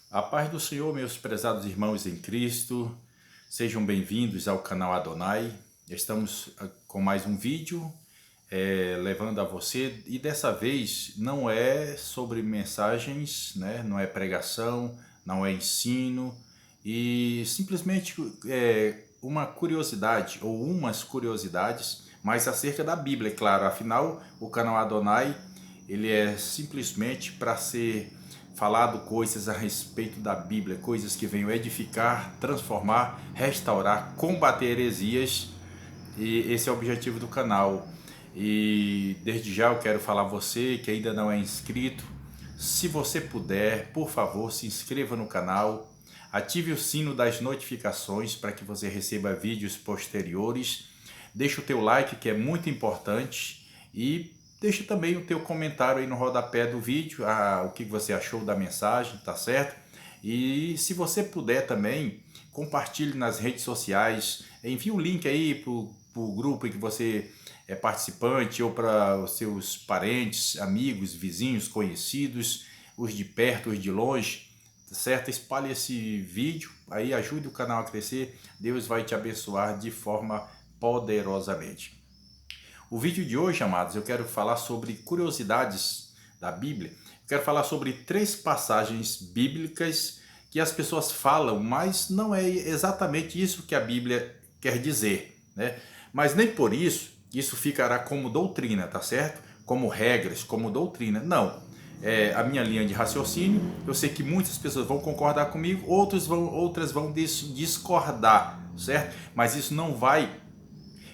A paz do Senhor, meus prezados irmãos em Cristo, sejam bem-vindos ao canal Adonai. Estamos com mais um vídeo levando a você, e dessa vez não é sobre mensagens, né? Não é pregação, não é ensino, e simplesmente uma curiosidade ou umas curiosidades, mas acerca da Bíblia, é claro. Afinal, o canal Adonai ele é simplesmente para ser falado coisas a respeito da Bíblia, coisas que venham edificar, transformar, restaurar, combater heresias, e esse é o objetivo do canal. E desde já eu quero falar a você que ainda não é inscrito, se você puder, por favor, se inscreva no canal, ative o sino das notificações para que você receba vídeos posteriores, deixe o teu like, que é muito importante, e deixe também o teu comentário aí no rodapé do vídeo, o que você achou da mensagem, tá certo? E se você puder também, compartilhe nas redes sociais, envie o link aí para o grupo em que você é participante, ou para os seus parentes, amigos, vizinhos, conhecidos, os de perto, os de longe, tá certo? Espalhe esse vídeo, aí ajude o canal a crescer, Deus vai te abençoar de forma poderosamente. O vídeo de hoje, amados, eu quero falar sobre curiosidades da Bíblia. Eu quero falar sobre 3 passagens bíblicas que as pessoas falam, mas não é exatamente isso que a Bíblia quer dizer, né? Mas nem por isso ficará como doutrina, tá certo? Como regras, como doutrina. Não. É a minha linha de raciocínio. Eu sei que muitas pessoas vão concordar comigo, outras vão discordar, certo? Mas isso não vai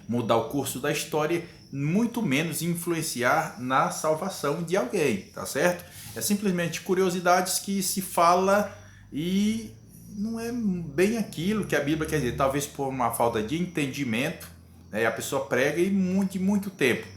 mudar o curso da história, muito menos influenciar na salvação de alguém, tá certo? É simplesmente curiosidades que se fala e não é bem aquilo que a Bíblia quer dizer, talvez por uma falta de entendimento, né? A pessoa prega e muito tempo,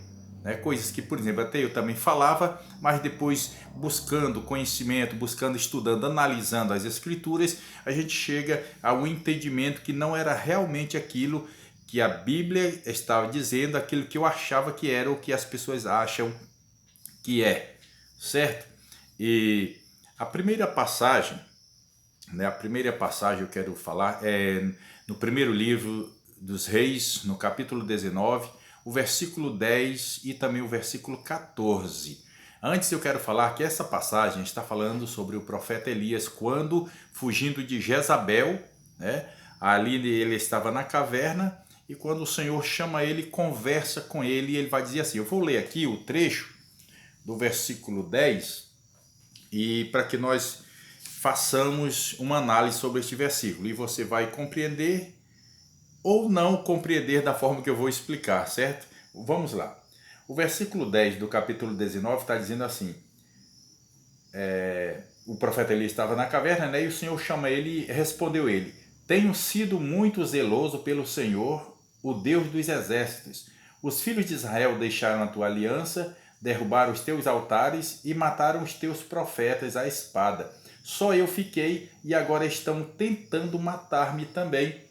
né? Coisas que, por exemplo, até eu também falava, mas depois buscando conhecimento, buscando, estudando, analisando as escrituras, a gente chega ao entendimento que não era realmente aquilo que a Bíblia estava dizendo, aquilo que eu achava que era, ou que as pessoas acham que é, certo? E a primeira passagem, né, eu quero falar é no primeiro livro dos Reis, no capítulo 19, o versículo 10 e também o versículo 14. Antes eu quero falar que essa passagem está falando sobre o profeta Elias, quando fugindo de Jezabel, né, ali ele estava na caverna, e quando o Senhor chama ele, conversa com ele, e ele vai dizer assim, eu vou ler aqui o trecho do versículo 10, e para que nós façamos uma análise sobre este versículo, e você vai compreender ou não compreender da forma que eu vou explicar, certo? Vamos lá. O versículo 10 do capítulo 19 está dizendo assim, o profeta Elias estava na caverna, né, e o Senhor chama ele e respondeu ele, tenho sido muito zeloso pelo Senhor, o Deus dos exércitos. Os filhos de Israel deixaram a tua aliança, derrubaram os teus altares e mataram os teus profetas à espada. Só eu fiquei e agora estão tentando matar-me também.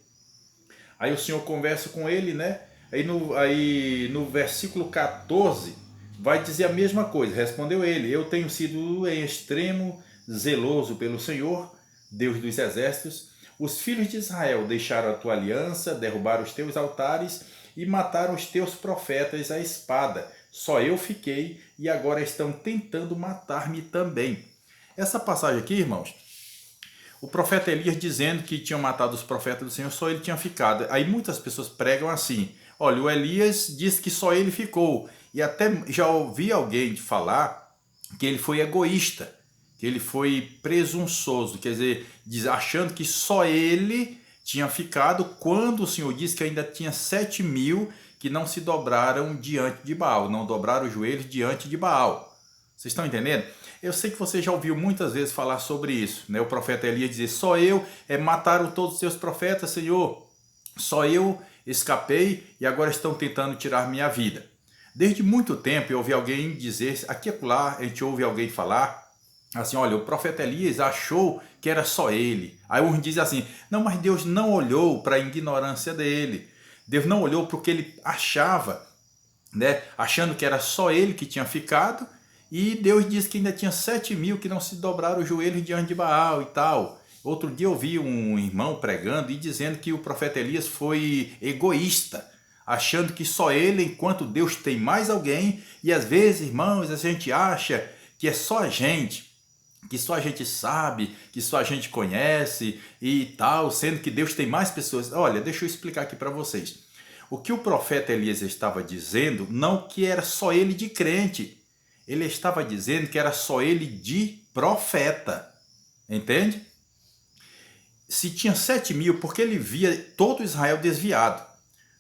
Aí o Senhor conversa com ele, né? Aí no versículo 14 vai dizer a mesma coisa. Respondeu ele, eu tenho sido em extremo zeloso pelo Senhor, Deus dos exércitos. Os filhos de Israel deixaram a tua aliança, derrubaram os teus altares e mataram os teus profetas à espada. Só eu fiquei e agora estão tentando matar-me também. Essa passagem aqui, irmãos, o profeta Elias dizendo que tinham matado os profetas do Senhor, só ele tinha ficado. Aí muitas pessoas pregam assim, olha, o Elias disse que só ele ficou. E até já ouvi alguém falar que ele foi egoísta, que ele foi presunçoso, quer dizer, achando que só ele tinha ficado, quando o Senhor disse que ainda tinha 7.000 que não se dobraram diante de Baal, não dobraram os joelhos diante de Baal. Vocês estão entendendo? Eu sei que você já ouviu muitas vezes falar sobre isso, né? O profeta Elias dizer, só eu mataram todos os seus profetas, Senhor, só eu escapei e agora estão tentando tirar minha vida. Desde muito tempo eu ouvi alguém dizer, aqui e acolá a gente ouve alguém falar, assim, olha, o profeta Elias achou que era só ele. Aí uns dizem assim, não, mas Deus não olhou para a ignorância dele. Deus não olhou para o que ele achava, né? Achando que era só ele que tinha ficado, E Deus disse que ainda tinha 7.000 que não se dobraram os joelhos diante de Baal e tal. Outro dia eu vi um irmão pregando e dizendo que o profeta Elias foi egoísta, achando que só ele, enquanto Deus tem mais alguém. E às vezes, irmãos, a gente acha que é só a gente, que só a gente sabe, que só a gente conhece e tal, sendo que Deus tem mais pessoas. Olha, deixa eu explicar aqui para vocês. O que o profeta Elias estava dizendo, não que era só ele de crente, ele estava dizendo que era só ele de profeta, entende? Se tinha 7.000, porque ele via todo Israel desviado.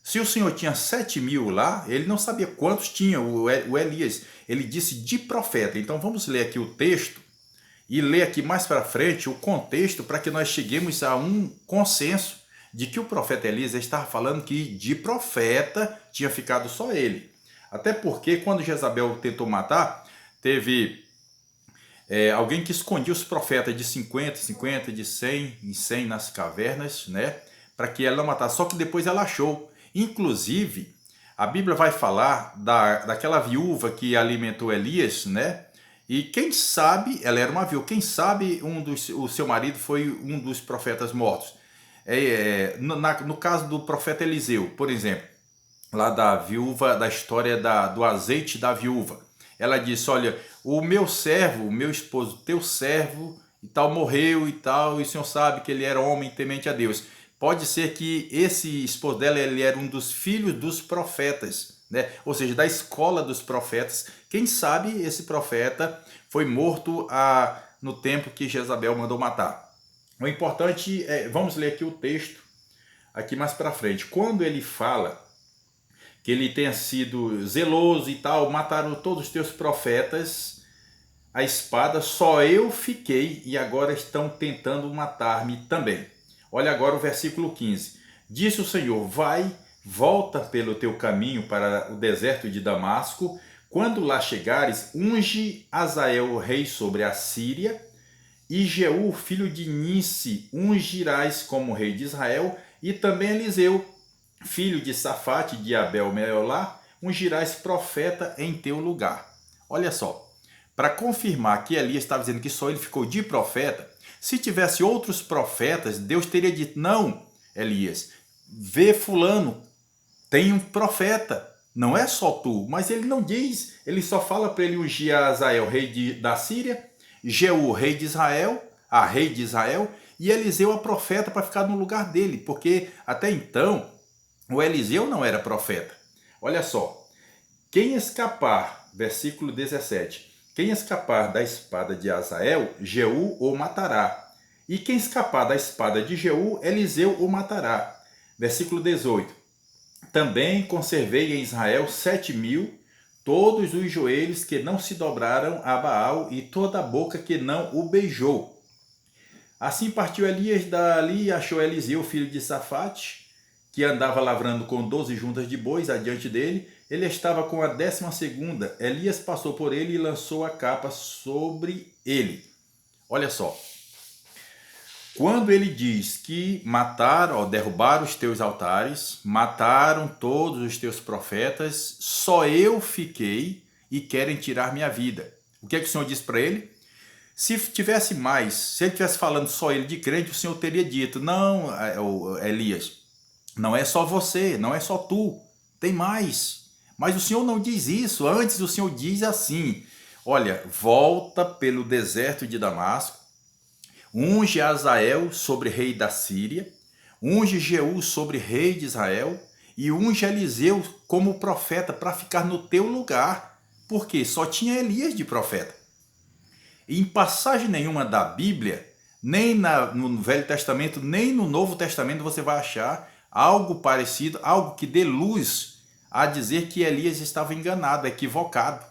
Se o Senhor tinha 7.000 lá, ele não sabia quantos tinha o Elias. Ele disse de profeta. Então vamos ler aqui o texto e ler aqui mais para frente o contexto para que nós cheguemos a um consenso de que o profeta Elias estava falando que de profeta tinha ficado só ele. Até porque quando Jezabel tentou matar, teve alguém que escondia os profetas de 50, de 100 em 100 nas cavernas, né? Para que ela não matasse. Só que depois ela achou. Inclusive, a Bíblia vai falar daquela viúva que alimentou Elias, né? E quem sabe, ela era uma viúva, quem sabe o seu marido foi um dos profetas mortos. No caso do profeta Eliseu, por exemplo, lá da viúva, da história do azeite da viúva. Ela disse, olha, o meu servo, o meu esposo, teu servo e tal, morreu e tal, e o senhor sabe que ele era homem temente a Deus. Pode ser que esse esposo dela, ele era um dos filhos dos profetas, né? Ou seja, da escola dos profetas. Quem sabe esse profeta foi morto no tempo que Jezabel mandou matar. O importante vamos ler aqui o texto, aqui mais para frente. Quando ele fala que ele tenha sido zeloso e tal, mataram todos os teus profetas, a espada, só eu fiquei e agora estão tentando matar-me também. Olha agora o versículo 15. Disse o Senhor, vai, volta pelo teu caminho para o deserto de Damasco, quando lá chegares, unge Azael, rei sobre a Síria, e Jeú, filho de Nissi, ungirás como rei de Israel, e também Eliseu, filho de Safate, de Abel-Meolá, ungirás profeta em teu lugar. Olha só, para confirmar que Elias estava dizendo que só ele ficou de profeta, se tivesse outros profetas, Deus teria dito, não, Elias, vê fulano, tem um profeta, não é só tu, mas ele não diz, ele só fala para ele ungir Azael, rei da Síria, Jeú, rei de Israel, a rei de Israel, e Eliseu a profeta para ficar no lugar dele, porque até então o Eliseu não era profeta. Olha só, quem escapar, versículo 17, quem escapar da espada de Azael, Jeú o matará. E quem escapar da espada de Jeú, Eliseu o matará. Versículo 18, também conservei em Israel 7.000, todos os joelhos que não se dobraram a Baal e toda a boca que não o beijou. Assim partiu Elias dali e achou Eliseu, filho de Safate, que andava lavrando com 12 juntas de bois adiante dele. Ele estava com a 12ª. Elias passou por ele e lançou a capa sobre ele. Olha só. Quando ele diz que mataram, derrubaram os teus altares, mataram todos os teus profetas, só eu fiquei e querem tirar minha vida. O que é que o Senhor disse para ele? Se tivesse mais, se ele estivesse falando só ele de crente, o Senhor teria dito, não, Elias, não é só você, não é só tu, tem mais. Mas o Senhor não diz isso, antes o Senhor diz assim, olha, volta pelo deserto de Damasco, unge Azael sobre rei da Síria, unge Jeú sobre rei de Israel e unge Eliseu como profeta para ficar no teu lugar, porque só tinha Elias de profeta. E em passagem nenhuma da Bíblia, nem no Velho Testamento, nem no Novo Testamento você vai achar algo parecido, algo que dê luz a dizer que Elias estava enganado, equivocado.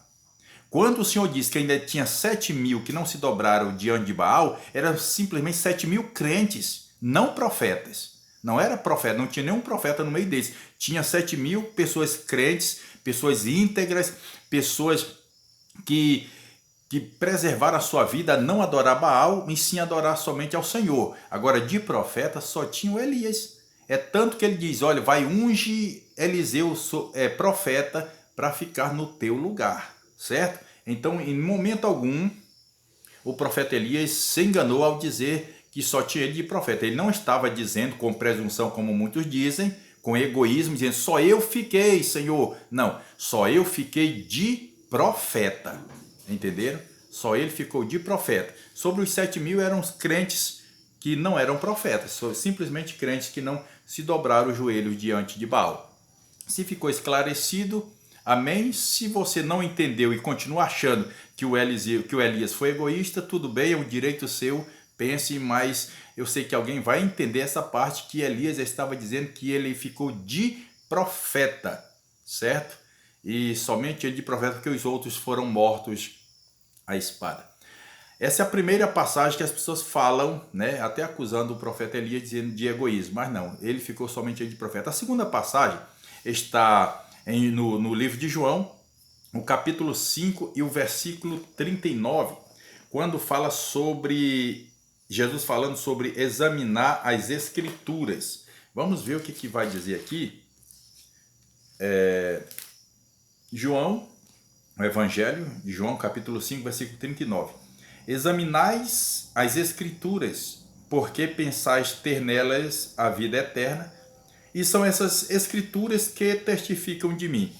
Quando o Senhor disse que ainda tinha 7.000 que não se dobraram diante de Baal, eram simplesmente 7.000 crentes, não profetas. Não era profeta, não tinha nenhum profeta no meio deles. Tinha 7.000 pessoas crentes, pessoas íntegras, pessoas que preservaram a sua vida a não adorar Baal, e sim adorar somente ao Senhor. Agora, de profeta, só tinha o Elias. É tanto que ele diz, olha, vai unge Eliseu, profeta, para ficar no teu lugar. Certo? Então, em momento algum, o profeta Elias se enganou ao dizer que só tinha ele de profeta. Ele não estava dizendo com presunção, como muitos dizem, com egoísmo, dizendo só eu fiquei, Senhor. Não, só eu fiquei de profeta. Entenderam? Só ele ficou de profeta. Sobre os 7.000 eram os crentes que não eram profetas, simplesmente crentes que não se dobraram os joelhos diante de Baal. Se ficou esclarecido, amém. Se você não entendeu e continua achando que o Elias foi egoísta, tudo bem, é um direito seu, pense, mas eu sei que alguém vai entender essa parte que Elias estava dizendo que ele ficou de profeta, certo? E somente ele de profeta, porque os outros foram mortos à espada. Essa é a primeira passagem que as pessoas falam, né, até acusando o profeta Elias dizendo de egoísmo, mas não, ele ficou somente de profeta. A segunda passagem está no livro de João, no capítulo 5 e o versículo 39, quando fala sobre Jesus falando sobre examinar as escrituras. Vamos ver o que vai dizer aqui. João, o Evangelho de João, capítulo 5, versículo 39. Examinais as escrituras, porque pensais ter nelas a vida eterna, e são essas escrituras que testificam de mim.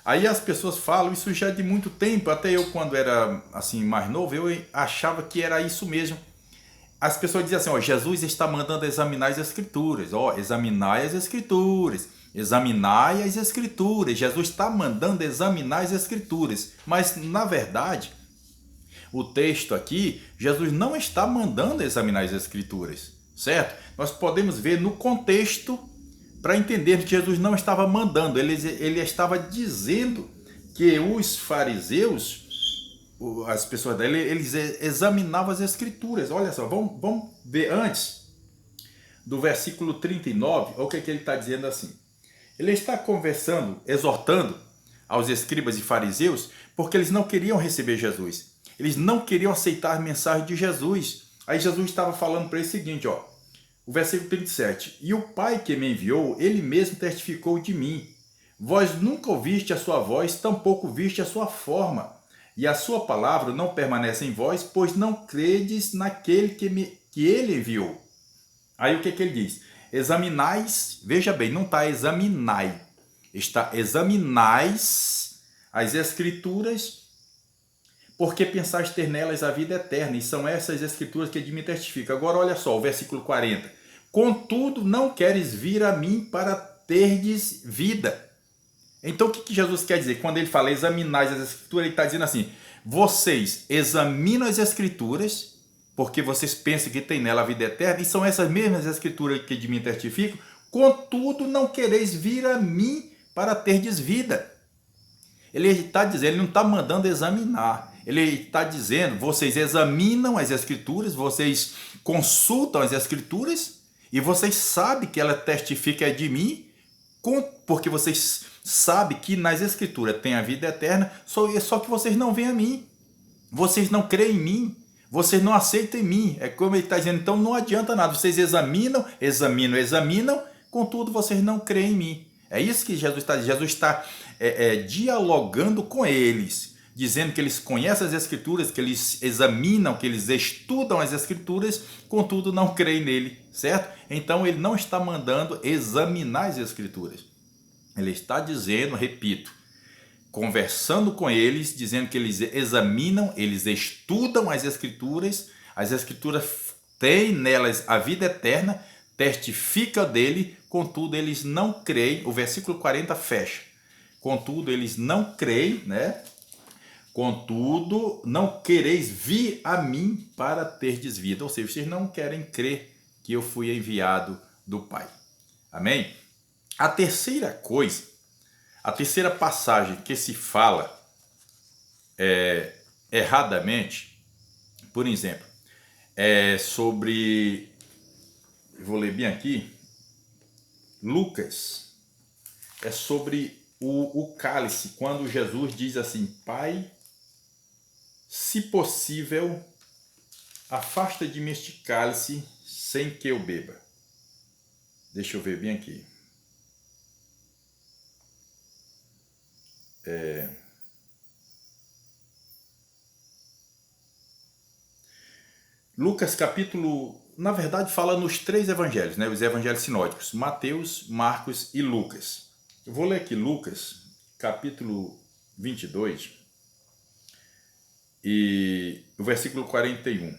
Aí as pessoas falam isso já de muito tempo, até eu quando era assim mais novo, eu achava que era isso mesmo. As pessoas diziam assim, ó, Jesus está mandando examinar as escrituras, ó, examinai as escrituras, examinai as escrituras, Jesus está mandando examinar as escrituras, mas na verdade, o texto aqui, Jesus não está mandando examinar as escrituras, certo? Nós podemos ver no contexto para entender que Jesus não estava mandando, ele estava dizendo que os fariseus, as pessoas dele, eles examinavam as escrituras. Olha só, vamos ver antes do versículo 39, olha o que ele está dizendo assim. Ele está conversando, exortando aos escribas e fariseus, porque eles não queriam receber Jesus. Eles não queriam aceitar a mensagem de Jesus. Aí Jesus estava falando para eles o seguinte, ó, o versículo 37. E o Pai que me enviou, ele mesmo testificou de mim. Vós nunca ouviste a sua voz, tampouco viste a sua forma. E a sua palavra não permanece em vós, pois não credes naquele que ele enviou. Aí o que ele diz? Examinais, veja bem, não está examinai, está examinais as escrituras, porque pensais ter nelas a vida eterna, e são essas escrituras que de mim testificam. Agora olha só, o versículo 40. Contudo, não queres vir a mim para terdes vida. Então o que Jesus quer dizer? Quando ele fala examinais as escrituras, ele está dizendo assim, vocês examinam as escrituras, porque vocês pensam que tem nela a vida eterna, e são essas mesmas escrituras que de mim testificam, contudo não quereis vir a mim para terdes vida. Ele está dizendo, ele não está mandando examinar, ele está dizendo, vocês examinam as escrituras, vocês consultam as escrituras, e vocês sabem que ela testifica de mim, porque vocês sabem que nas escrituras tem a vida eterna, só que vocês não veem a mim, vocês não creem em mim, vocês não aceitam em mim. É como ele está dizendo, então não adianta nada, vocês examinam, contudo vocês não creem em mim. É isso que Jesus está dizendo. Jesus está dialogando com eles, dizendo que eles conhecem as escrituras, que eles examinam, que eles estudam as escrituras, contudo não creem nele, certo? Então ele não está mandando examinar as escrituras. Ele está dizendo, repito, conversando com eles, dizendo que eles examinam, eles estudam as escrituras têm nelas a vida eterna, testifica dele, contudo eles não creem, o versículo 40 fecha, contudo eles não creem, né? Contudo, não quereis vir a mim para terdes vida, ou seja, vocês não querem crer que eu fui enviado do Pai. Amém? A terceira coisa, a terceira passagem que se fala erradamente, por exemplo, é sobre, vou ler bem aqui, Lucas, é sobre o cálice, quando Jesus diz assim, Pai, se possível, afasta de mim este cálice sem que eu beba. Deixa eu ver bem aqui. Lucas capítulo, na verdade fala nos 3 evangelhos, né? Os evangelhos sinóticos, Mateus, Marcos e Lucas. Eu vou ler aqui Lucas capítulo 22 e o versículo 41.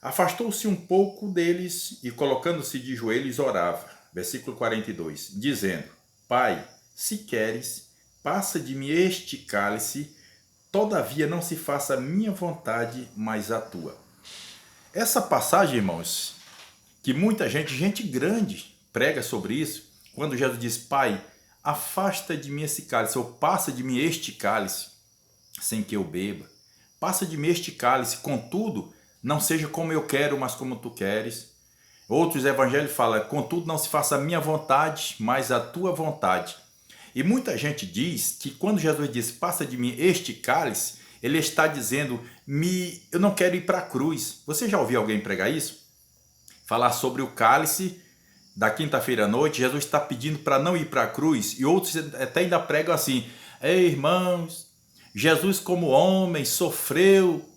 Afastou-se um pouco deles e colocando-se de joelhos orava. Versículo 42, dizendo: Pai, se queres, passa de mim este cálice, todavia não se faça a minha vontade, mas a tua. Essa passagem, irmãos, que muita gente grande, prega sobre isso, quando Jesus diz: Pai, afasta de mim esse cálice, ou passa de mim este cálice, sem que eu beba. Passa de mim este cálice, contudo, não seja como eu quero, mas como tu queres. Outros evangelhos falam: contudo, não se faça a minha vontade, mas a tua vontade. E muita gente diz que quando Jesus diz: passa de mim este cálice, ele está dizendo: eu não quero ir para a cruz. Você já ouviu alguém pregar isso? Falar sobre o cálice da quinta-feira à noite, Jesus está pedindo para não ir para a cruz. E outros até ainda pregam assim: ei, irmãos, Jesus como homem sofreu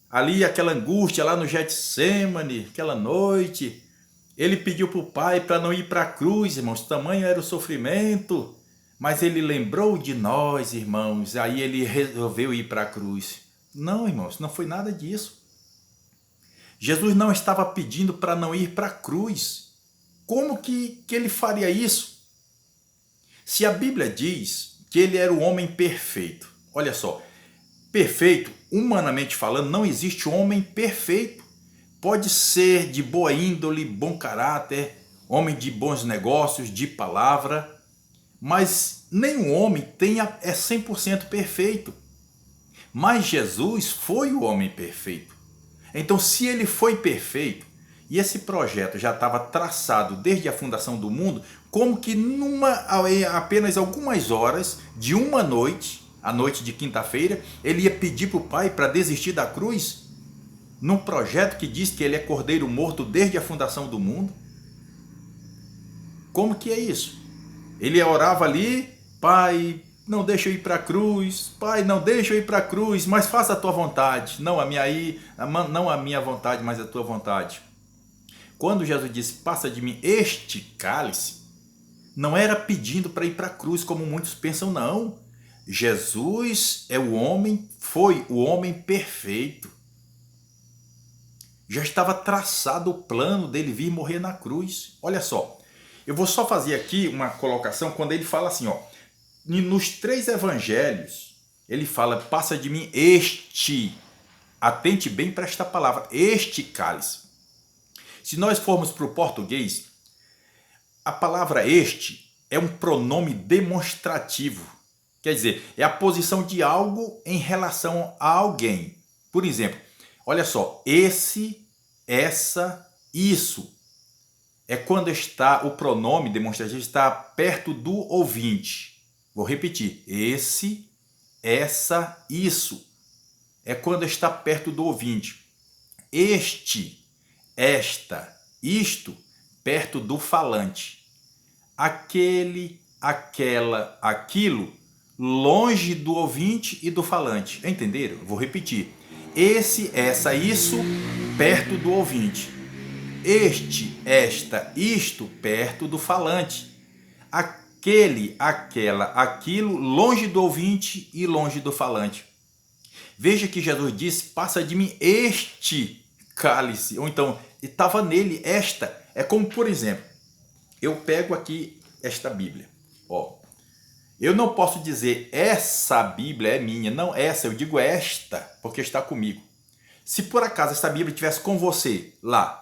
ali aquela angústia lá no Getsemane, aquela noite. Ele pediu para o Pai para não ir para a cruz, irmãos, tamanho era o sofrimento. Mas ele lembrou de nós, irmãos, aí ele resolveu ir para a cruz. Não, irmãos, não foi nada disso. Jesus não estava pedindo para não ir para a cruz. Como que ele faria isso? Se a Bíblia diz que ele era o homem perfeito, olha só, perfeito, humanamente falando, não existe homem perfeito. Pode ser de boa índole, bom caráter, homem de bons negócios, de palavra, mas nenhum homem é 100% perfeito. Mas Jesus foi o homem perfeito. Então, se ele foi perfeito, e esse projeto já estava traçado desde a fundação do mundo, como que apenas algumas horas de uma noite, a noite de quinta-feira, ele ia pedir para o Pai para desistir da cruz? Num projeto que diz que ele é cordeiro morto desde a fundação do mundo? Como que é isso? Ele orava ali: Pai, não deixa eu ir para a cruz, Pai, não deixa eu ir para a cruz, mas faça a tua vontade, não a minha vontade, mas a tua vontade. Quando Jesus disse: passa de mim este cálice, não era pedindo para ir para a cruz, como muitos pensam, não. Jesus é o homem, foi o homem perfeito. Já estava traçado o plano dele vir morrer na cruz. Olha só, eu vou só fazer aqui uma colocação quando ele fala assim, ó, nos 3 evangelhos, ele fala: passa de mim este, atente bem para esta palavra, este cálice. Se nós formos para o português, a palavra este é um pronome demonstrativo. Quer dizer, é a posição de algo em relação a alguém. Por exemplo, olha só, esse, essa, isso. É quando está o pronome demonstrativo está perto do ouvinte. Vou repetir, esse, essa, isso. É quando está perto do ouvinte. Este, esta, isto, perto do falante. Aquele, aquela, aquilo, longe do ouvinte e do falante. Entenderam? Vou repetir. Esse, essa, isso, perto do ouvinte. Este, esta, isto, perto do falante. Aquele, aquela, aquilo, longe do ouvinte e longe do falante. Veja que Jesus disse: passa de mim este cálice. Ou então, estava nele esta. É como, por exemplo, eu pego aqui esta Bíblia. Ó, eu não posso dizer essa Bíblia é minha. Não, essa, eu digo esta, porque está comigo. Se por acaso essa Bíblia estivesse com você lá,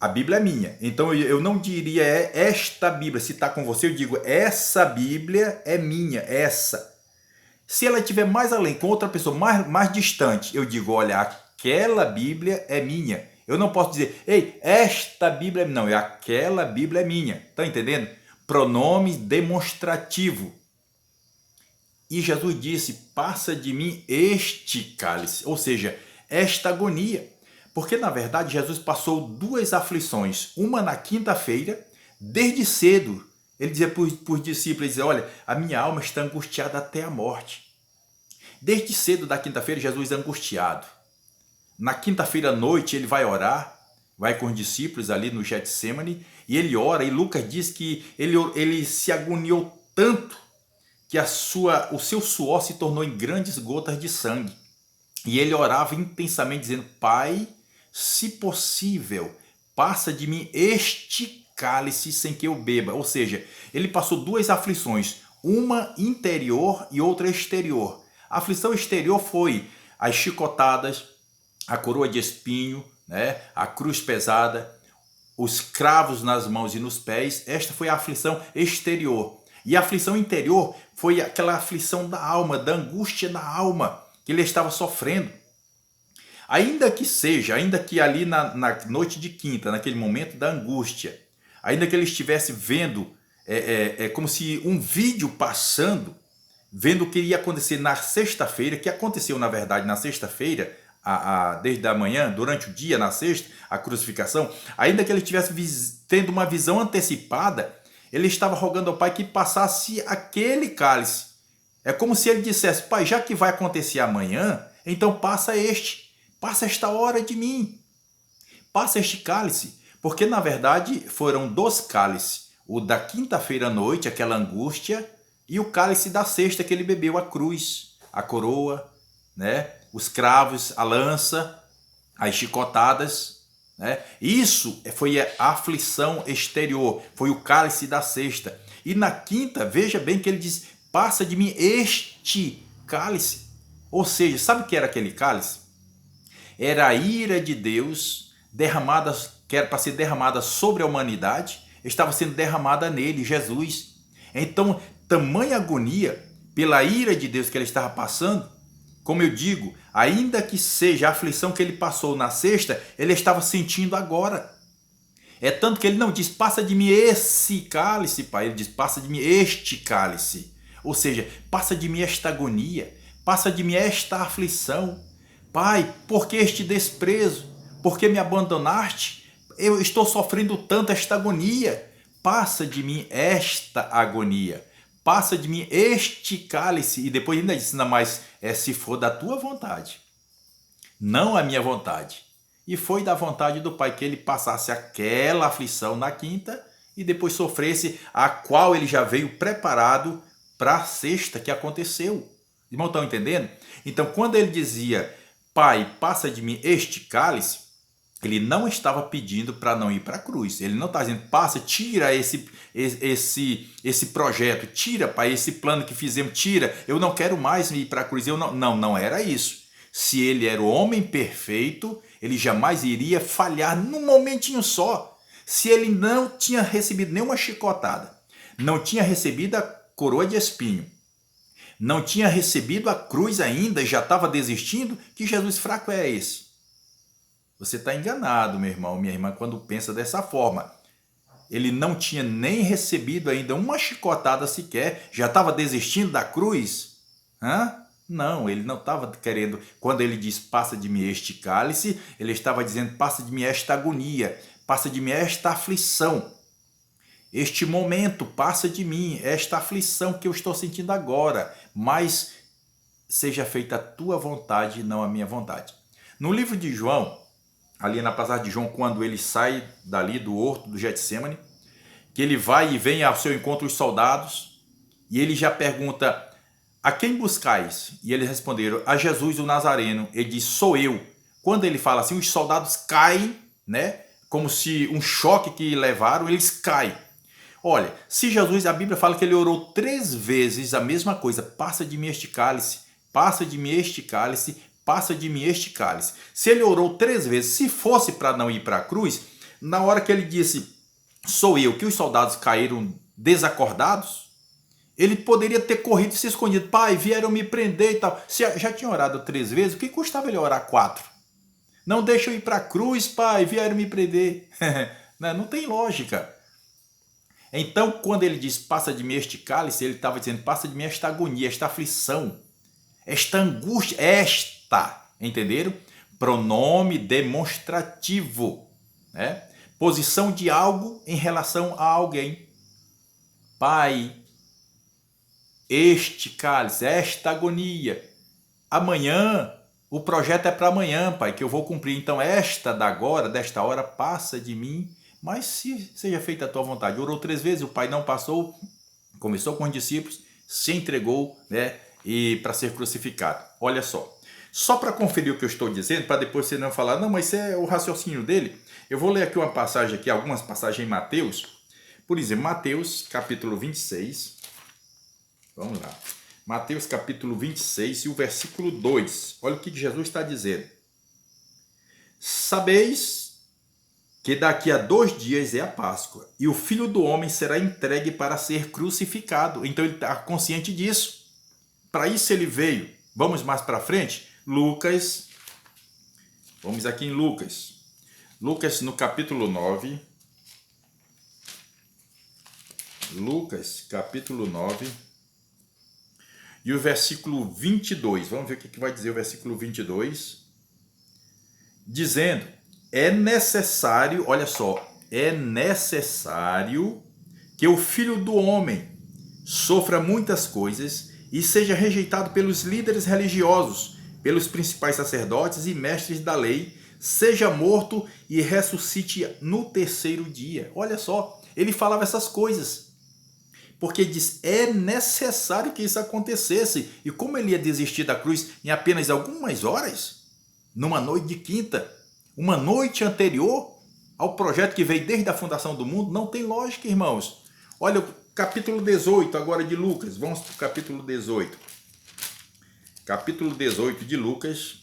a Bíblia é minha. Então eu não diria esta Bíblia. Se está com você, eu digo essa Bíblia é minha, essa. Se ela estiver mais além, com outra pessoa mais distante, eu digo: olha, aquela Bíblia é minha. Eu não posso dizer: ei, esta Bíblia é minha. Não, é aquela Bíblia é minha. Está entendendo? Pronome demonstrativo. E Jesus disse: passa de mim este cálice. Ou seja, esta agonia. Porque, na verdade, Jesus passou 2 aflições. Uma na quinta-feira, desde cedo. Ele dizia para os discípulos, ele dizia: olha, a minha alma está angustiada até a morte. Desde cedo da quinta-feira, Jesus angustiado. Na quinta-feira à noite ele vai orar, vai com os discípulos ali no Getsemane, e ele ora, e Lucas diz que ele se agoniou tanto que o seu suor se tornou em grandes gotas de sangue. E ele orava intensamente dizendo: Pai, se possível, passa de mim este cálice sem que eu beba. Ou seja, ele passou duas aflições, uma interior e outra exterior. A aflição exterior foi as chicotadas, a coroa de espinho, né, a cruz pesada, os cravos nas mãos e nos pés. Esta foi a aflição exterior. E a aflição interior foi aquela aflição da alma, da angústia da alma que ele estava sofrendo. Ainda que ali na noite de quinta, naquele momento da angústia, ainda que ele estivesse vendo, como se um vídeo passando, vendo o que ia acontecer na sexta-feira, que aconteceu na verdade na sexta-feira, desde a manhã, durante o dia, na sexta, a crucificação, ainda que ele estivesse tendo uma visão antecipada, ele estava rogando ao Pai que passasse aquele cálice. É como se ele dissesse: Pai, já que vai acontecer amanhã, então passa esta hora de mim, passa este cálice, porque na verdade foram dois cálices, o da quinta-feira à noite, aquela angústia, e o cálice da sexta que ele bebeu, a cruz, a coroa, né? Os cravos, a lança, as chicotadas, né? Isso foi a aflição exterior, foi o cálice da sexta. E na quinta, veja bem que ele diz: passa de mim este cálice. Ou seja, sabe o que era aquele cálice? Era a ira de Deus derramada, que era para ser derramada sobre a humanidade, estava sendo derramada nele, Jesus. Então, tamanha agonia pela ira de Deus que ele estava passando, como eu digo, ainda que seja a aflição que ele passou na sexta, ele estava sentindo agora. É tanto que ele não diz: passa de mim esse cálice, Pai. Ele diz: passa de mim este cálice. Ou seja, passa de mim esta agonia, passa de mim esta aflição. Pai, por que este desprezo? Por que me abandonaste? Eu estou sofrendo tanto esta agonia. Passa de mim esta agonia. Passa de mim este cálice. E depois ainda disse: não, mas se for da tua vontade, não a minha vontade. E foi da vontade do Pai que ele passasse aquela aflição na quinta e depois sofresse a qual ele já veio preparado para a sexta que aconteceu. Irmão, estão entendendo? Então, quando ele dizia: Pai, passa de mim este cálice, ele não estava pedindo para não ir para a cruz. Ele não está dizendo: passa, tira esse projeto, tira, Pai, esse plano que fizemos, tira, eu não quero mais ir para a cruz. Não era isso. Se ele era o homem perfeito, ele jamais iria falhar num momentinho só. Se ele não tinha recebido nenhuma chicotada, não tinha recebido a coroa de espinho, não tinha recebido a cruz ainda, já estava desistindo, que Jesus fraco é esse? Você está enganado, meu irmão, minha irmã, quando pensa dessa forma. Ele não tinha nem recebido ainda uma chicotada sequer, já estava desistindo da cruz? Não, ele não estava querendo. Quando ele diz: passa de mim este cálice, ele estava dizendo: passa de mim esta agonia, passa de mim esta aflição. Este momento passa de mim, esta aflição que eu estou sentindo agora, mas seja feita a tua vontade e não a minha vontade. No livro de João, ali na passagem de João, quando ele sai dali do horto do Getsemane, que ele vai e vem ao seu encontro os soldados, e ele já pergunta: a quem buscais? E eles responderam: a Jesus o Nazareno. Ele diz: sou eu. Quando ele fala assim, os soldados caem, né? Como se um choque que levaram, eles caem. Olha, se Jesus, a Bíblia fala que ele orou 3 vezes a mesma coisa: passa de mim este cálice, passa de mim este cálice, passa de mim este cálice. Se ele orou 3 vezes, se fosse para não ir para a cruz, na hora que ele disse: sou eu, que os soldados caíram desacordados, ele poderia ter corrido e se escondido. Pai, vieram me prender e tal. Se já tinha orado 3 vezes, o que custava ele orar 4? Não deixa eu ir para a cruz, pai, vieram me prender. Não tem lógica. Então, quando ele diz: passa de mim este cálice, ele estava dizendo: passa de mim esta agonia, esta aflição, esta angústia, entenderam? Pronome demonstrativo, né? Posição de algo em relação a alguém. Pai, este cálice, esta agonia, amanhã O projeto é para amanhã, Pai, que eu vou cumprir. Então esta da agora, desta hora, passa de mim, mas se seja feita a tua vontade. Orou 3 vezes, o Pai não passou, começou com os discípulos, se entregou, né, e para ser crucificado. Olha só para conferir o que eu estou dizendo, para depois você não falar, não, mas isso é o raciocínio dele. Eu vou ler aqui uma passagem aqui, algumas passagens em Mateus. Por exemplo, Mateus capítulo 26. Vamos lá. Mateus capítulo 26 e o versículo 2. Olha o que Jesus está dizendo. Sabeis que daqui a 2 dias é a Páscoa, e o Filho do Homem será entregue para ser crucificado. Então ele está consciente disso. Para isso ele veio. Vamos mais para frente? Lucas. Vamos aqui em Lucas. Lucas no capítulo 9. Lucas capítulo 9. E o versículo 22, vamos ver o que vai dizer o versículo 22. Dizendo, é necessário, olha só, é necessário que o Filho do Homem sofra muitas coisas e seja rejeitado pelos líderes religiosos, pelos principais sacerdotes e mestres da lei, seja morto e ressuscite no 3º dia. Olha só, ele falava essas coisas. Porque diz, é necessário que isso acontecesse. E como ele ia desistir da cruz em apenas algumas horas, numa noite de quinta, uma noite anterior ao projeto que veio desde a fundação do mundo, não tem lógica, irmãos. Olha o capítulo 18 agora de Lucas. Vamos para o capítulo 18. Capítulo 18 de Lucas,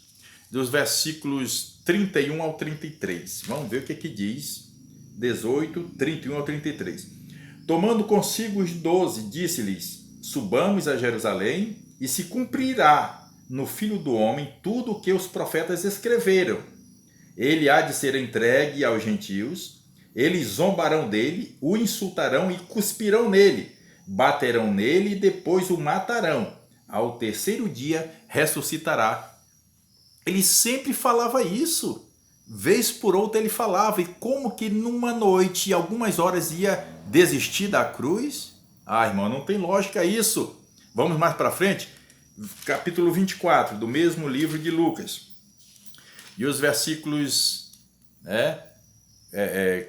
dos versículos 31 ao 33. Vamos ver o que diz. 18, 31 ao 33. Tomando consigo os 12, disse-lhes, subamos a Jerusalém, e se cumprirá no Filho do Homem tudo o que os profetas escreveram. Ele há de ser entregue aos gentios, eles zombarão dele, o insultarão e cuspirão nele, baterão nele e depois o matarão. Ao 3º dia ressuscitará. Ele sempre falava isso. Vez por outra ele falava, e como que numa noite, algumas horas, ia desistir da cruz? Ah, irmão, não tem lógica isso. Vamos mais para frente? Capítulo 24, do mesmo livro de Lucas. E os versículos,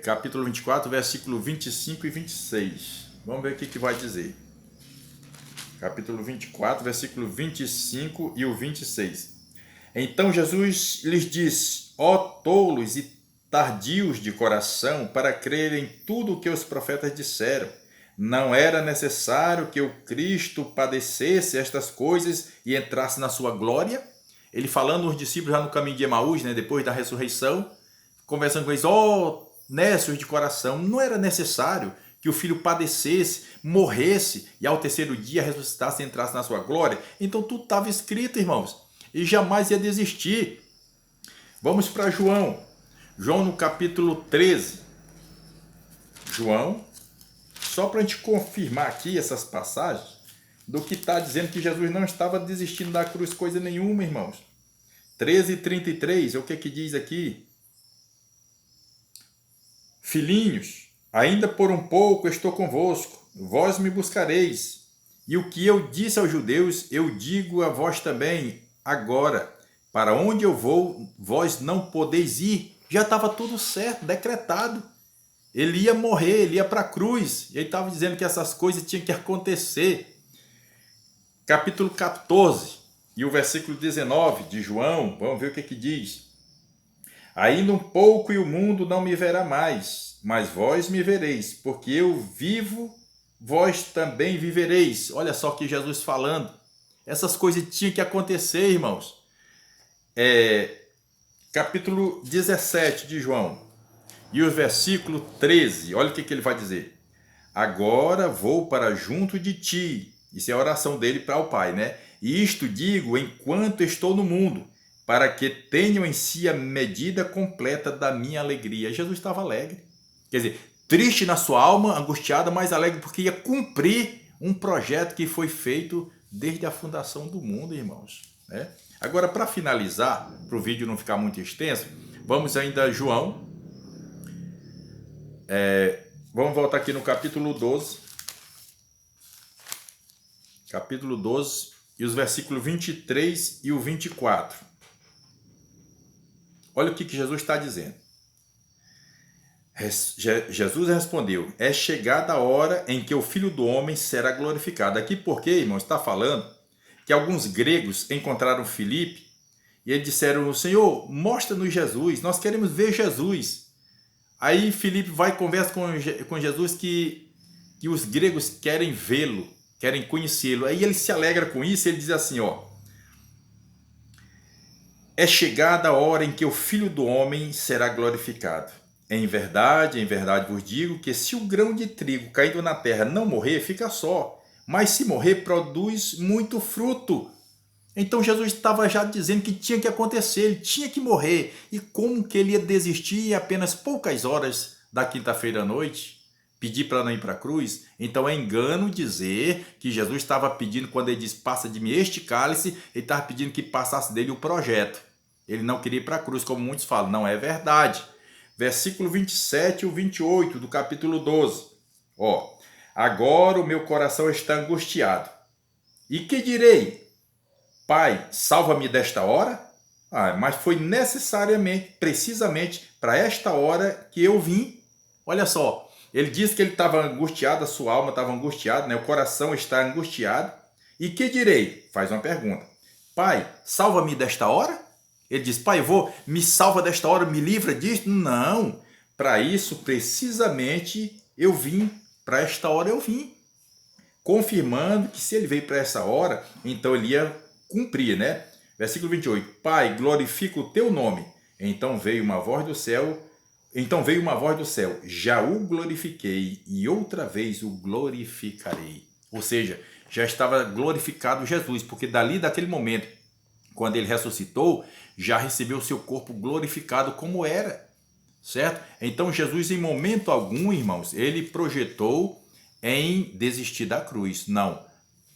capítulo 24, versículo 25 e 26. Vamos ver o que vai dizer. Capítulo 24, versículo 25 e o 26. Então Jesus lhes disse, ó tolos e tardios de coração, para crerem tudo o que os profetas disseram. Não era necessário que o Cristo padecesse estas coisas e entrasse na sua glória? Ele falando aos discípulos já no caminho de Emaús, né, depois da ressurreição, conversando com eles, ó nécios de coração, não era necessário que o Filho padecesse, morresse e ao 3º dia ressuscitasse e entrasse na sua glória? Então tudo estava escrito, irmãos. E jamais ia desistir. Vamos para João. João no capítulo 13. João, só para a gente confirmar aqui essas passagens, do que está dizendo que Jesus não estava desistindo da cruz coisa nenhuma, irmãos. 13:33, o que diz aqui? Filhinhos, ainda por um pouco estou convosco, vós me buscareis. E o que eu disse aos judeus, eu digo a vós também, agora, para onde eu vou, vós não podeis ir. Já estava tudo certo, decretado. Ele ia morrer, ele ia para a cruz. E ele estava dizendo que essas coisas tinham que acontecer. Capítulo 14 e o versículo 19 de João, vamos ver o que diz. Ainda um pouco e o mundo não me verá mais, mas vós me vereis, porque eu vivo, vós também vivereis. Olha só que Jesus falando. Essas coisas tinham que acontecer, irmãos. Capítulo 17 de João e o versículo 13, olha o que ele vai dizer. Agora vou para junto de ti. Isso é a oração dele para o Pai, né? E isto digo enquanto estou no mundo, para que tenham em si a medida completa da minha alegria. Jesus estava alegre. Quer dizer, triste na sua alma, angustiada, mas alegre porque ia cumprir um projeto que foi feito desde a fundação do mundo, irmãos. Né? Agora, para finalizar, para o vídeo não ficar muito extenso, vamos ainda a João. Vamos voltar aqui no capítulo 12. Capítulo 12 e os versículos 23 e o 24. Olha o que Jesus está dizendo. Jesus respondeu: é chegada a hora em que o Filho do Homem será glorificado. Aqui porque, irmão, está falando que alguns gregos encontraram Filipe e eles disseram: Senhor, mostra-nos Jesus, nós queremos ver Jesus. Aí Filipe vai e conversa com Jesus que os gregos querem vê-lo, querem conhecê-lo. Aí ele se alegra com isso, ele diz assim, ó: é chegada a hora em que o Filho do Homem será glorificado. Em verdade vos digo que se o grão de trigo caído na terra não morrer, fica só. Mas se morrer, produz muito fruto. Então Jesus estava já dizendo que tinha que acontecer, ele tinha que morrer. E como que ele ia desistir em apenas poucas horas da quinta-feira à noite? Pedir para não ir para a cruz? Então é engano dizer que Jesus estava pedindo, quando ele diz passa de mim este cálice, ele estava pedindo que passasse dele o projeto. Ele não queria ir para a cruz, como muitos falam. Não é verdade. Versículo 27 e 28 do capítulo 12. Ó, agora o meu coração está angustiado. E que direi? Pai, salva-me desta hora? Mas foi precisamente para esta hora que eu vim. Olha só, ele disse que ele estava angustiado, a sua alma estava angustiada, né? O coração está angustiado. E que direi? Faz uma pergunta. Pai, salva-me desta hora? Ele diz, pai, me salva desta hora, me livra disso? Não, para isso precisamente eu vim, para esta hora eu vim. Confirmando que se ele veio para essa hora, então ele ia cumprir, né? Versículo 28, Pai, glorifica o teu nome. Então veio uma voz do céu, já o glorifiquei e outra vez o glorificarei. Ou seja, já estava glorificado Jesus, porque daquele momento, quando ele ressuscitou, já recebeu o seu corpo glorificado como era, certo? Então Jesus, em momento algum, irmãos, ele projetou em desistir da cruz. Não.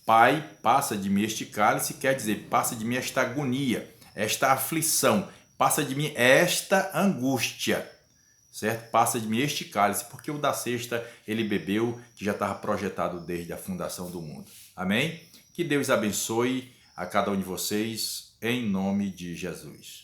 Pai, passa de mim este cálice, quer dizer, passa de mim esta agonia, esta aflição, passa de mim esta angústia, certo? Passa de mim este cálice, porque o da sexta ele bebeu, que já estava projetado desde a fundação do mundo. Amém? Que Deus abençoe a cada um de vocês, em nome de Jesus.